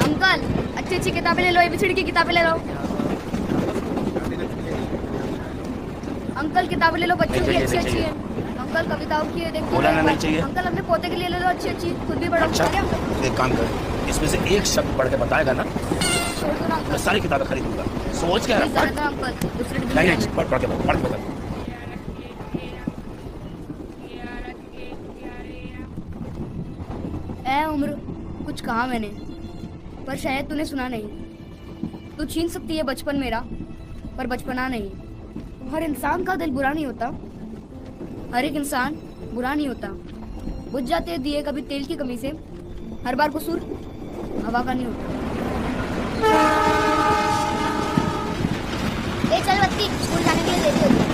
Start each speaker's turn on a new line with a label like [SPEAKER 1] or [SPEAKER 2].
[SPEAKER 1] Uncle अच्छी अच्छी किताबें ले लो, एबीसीडी की किताबें ले लो। अंकल किताबें ले लो, बच्चों की अच्छी अच्छी है। अंकल कविताओं की देखो,
[SPEAKER 2] नहीं चाहिए।
[SPEAKER 1] अंकल अपने पोते के लिए ले लो अच्छी अच्छी, खुद भी पढ़ो।
[SPEAKER 2] अच्छा एक काम कर, इसमें से एक शब्द पढ़ के बताएगा ना
[SPEAKER 1] छोड़ दो ना अंकल,
[SPEAKER 2] मैं सारी किताबें खरीदूंगा। सोच के
[SPEAKER 1] अंकल दूसरे
[SPEAKER 2] नहीं पढ़ के बता।
[SPEAKER 1] ए उम्र कुछ कहा मैंने, पर शायद तूने सुना नहीं। तू छीन सकती है बचपन मेरा, पर बचपना नहीं। हर इंसान का दिल बुरा नहीं होता, हर एक इंसान बुरा नहीं होता। बुझ जाते हैं दिए कभी तेल की कमी से, हर बार कसूर हवा का नहीं होता। चल बत्ती, स्कूल जाने के लिए देरी होगी।